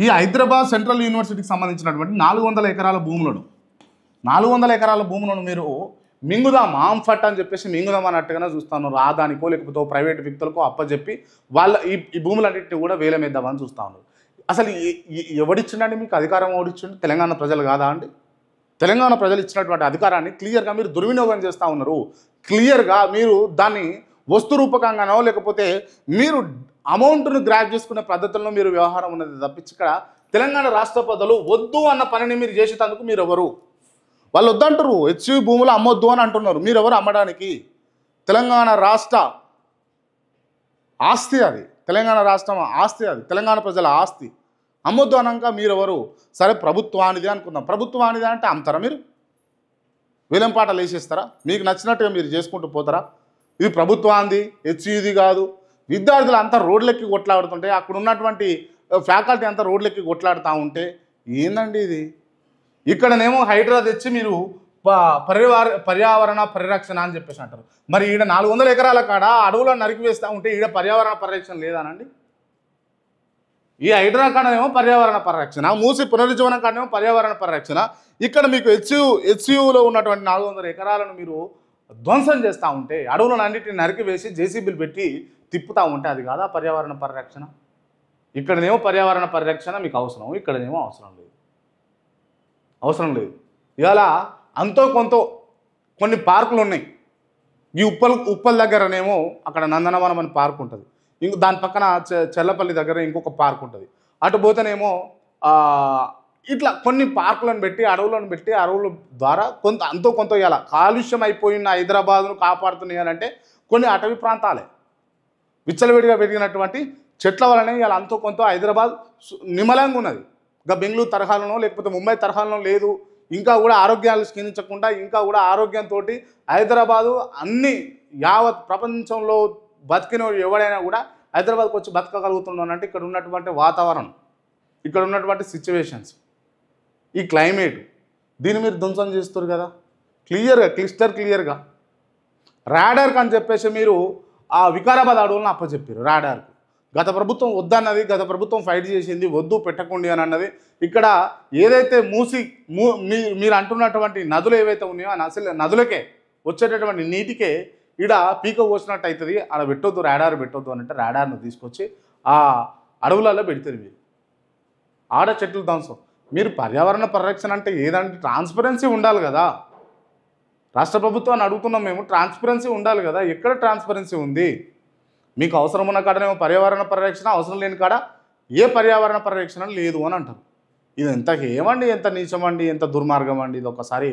ఈ హైదరాబాద్ సెంట్రల్ యూనివర్సిటీకి సంబంధించినటువంటి 400 ఎకరాల భూములను 400 ఎకరాల భూములను మీరు మింగుదాం ఆంఫట్ అని చెప్పేసి మింగుదాం అన్నట్టుగానే చూస్తాను. రాదానికో లేకపోతే ప్రైవేట్ వ్యక్తులకో అప్పచెప్పి వాళ్ళ ఈ భూములన్నింటినీ కూడా వేలమేద్దామని చూస్తా ఉన్నారు. అసలు ఎవడిచ్చిండండి మీకు అధికారం? ఎవడిచ్చిండు? తెలంగాణ ప్రజలు కాదా అండి? తెలంగాణ ప్రజలు ఇచ్చినటువంటి అధికారాన్ని క్లియర్గా మీరు దుర్వినియోగం చేస్తూ ఉన్నారు. క్లియర్గా మీరు దాన్ని వస్తు రూపకంగానో లేకపోతే మీరు అమౌంట్ను గ్రాప్ చేసుకునే పద్ధతుల్లో మీరు వ్యవహారం ఉన్నది తప్పించి ఇక్కడ తెలంగాణ రాష్ట్ర ప్రజలు వద్దు అన్న పనిని మీరు చేసేటందుకు మీరు ఎవరు? వాళ్ళు వద్దంటారు, హెచ్యు భూములు అమ్మొద్దు అని అంటున్నారు. మీరెవరు అమ్మడానికి? తెలంగాణ రాష్ట్ర ఆస్తి అది, తెలంగాణ రాష్ట్రం ఆస్తి అది, తెలంగాణ ప్రజల ఆస్తి. అమ్మొద్దు అన్నాక మీరెవరు? సరే ప్రభుత్వానిది అనుకుందాం. ప్రభుత్వానిది అంటే అమ్ముతారా మీరు? వేలం పాటలు వేసేస్తారా? మీకు నచ్చినట్టుగా మీరు చేసుకుంటూ పోతారా? ఇది ప్రభుత్వానికి, హెచ్యుది కాదు. విద్యార్థులు అంతా రోడ్లెక్కి కొట్లాడుతుంటే అక్కడ ఉన్నటువంటి ఫ్యాకల్టీ అంతా రోడ్లెక్కి కొట్లాడుతూ ఉంటే ఏందండి ఇది? ఇక్కడనేమో హైడ్రా తెచ్చి మీరు పర్యావరణ పరిరక్షణ అని చెప్పేసి అంటారు. మరి ఈడ 400 ఎకరాల కాడ అడవులను నరికి వేస్తూ ఉంటే ఈడ పర్యావరణ పరిరక్షణ లేదానండి? ఈ హైడ్రా కాడనేమో పర్యావరణ పరిరక్షణ, మూసి పునరుజ్జీవనం కాడనేమో పర్యావరణ పరిరక్షణ. ఇక్కడ మీకు హెచ్యులో ఉన్నటువంటి 400 ఎకరాలను మీరు ధ్వంసం చేస్తూ ఉంటే, అడవులను అన్నింటిని నరికి వేసి జేసీబీలు పెట్టి తిప్పుతూ ఉంటే అది కాదా పర్యావరణ పరిరక్షణ? ఇక్కడనేమో పర్యావరణ పరిరక్షణ మీకు అవసరం, ఇక్కడనేమో అవసరం లేదు. ఇవాళ అంతో కొంత కొన్ని పార్కులు ఉన్నాయి. ఈ ఉప్పల్ దగ్గరనేమో అక్కడ నందనవనం అని పార్క్ ఉంటుంది. దాని పక్కన చెల్లపల్లి దగ్గర ఇంకొక పార్క్ ఉంటుంది. అటు పోతేనేమో ఇట్లా కొన్ని పార్కులను పెట్టి అడవులను పెట్టి అడవుల ద్వారా అంతో కొంత ఇలా కాలుష్యం అయిపోయిన హైదరాబాద్ను కాపాడుతున్నాయాలంటే కొన్ని అటవీ ప్రాంతాలే విచ్చలవిడిగా పెరిగినటువంటి చెట్ల వలనే ఇలా అంతో కొంత హైదరాబాద్ నిమ్మలంగా ఉన్నది. ఇంకా బెంగళూరు తరహాలోనో లేకపోతే ముంబై తరహాలోనో లేదు. ఇంకా కూడా ఆరోగ్యాలు క్షీణించకుండా ఇంకా కూడా ఆరోగ్యంతో హైదరాబాదు అన్ని యావత్ ప్రపంచంలో బతికిన ఎవడైనా కూడా హైదరాబాద్కి వచ్చి బతకగలుగుతున్నాను అంటే ఇక్కడ ఉన్నటువంటి వాతావరణం, ఇక్కడ ఉన్నటువంటి సిచ్యువేషన్స్, ఈ క్లైమేట్, దీన్ని మీరు ధ్వంసం చేస్తారు కదా క్లియర్గా, క్లియర్గా. రాడార్కి అని చెప్పేసి మీరు ఆ వికారాబాద్ అడవులను అప్పచెప్పారు రాడార్కు. గత ప్రభుత్వం వద్దన్నది, గత ప్రభుత్వం ఫైట్ చేసింది, వద్దు పెట్టకండి అని అన్నది. ఇక్కడ ఏదైతే మీరు అంటున్నటువంటి నదులు ఏవైతే ఉన్నాయో అసలు నదులకే వచ్చేటటువంటి నీటికే ఈడ పీక పోసినట్టు అవుతుంది. అలా పెట్టొద్దు, రాడార్ పెట్టొద్దు అని అంటే రాడార్ను తీసుకొచ్చి ఆ అడవులలో పెడతారు. మీరు ఆడ చెట్లు ధ్వంసం. మీరు పర్యావరణ పరిరక్షణ అంటే ఏదంటే ట్రాన్స్పరెన్సీ ఉండాలి కదా. రాష్ట్ర ప్రభుత్వాన్ని అడుగుతున్నాం మేము, ట్రాన్స్పరెన్సీ ఉండాలి కదా. ఎక్కడ ట్రాన్స్పరెన్సీ ఉంది? మీకు అవసరం ఉన్న కాడనేమో పర్యావరణ పరిరక్షణ, అవసరం లేని కాడ ఏ పర్యావరణ పరిరక్షణ లేదు అని అంటారు. ఇది ఎంత ఏమండి, ఎంత నీచమండి, ఎంత దుర్మార్గం అండి. ఇది ఒకసారి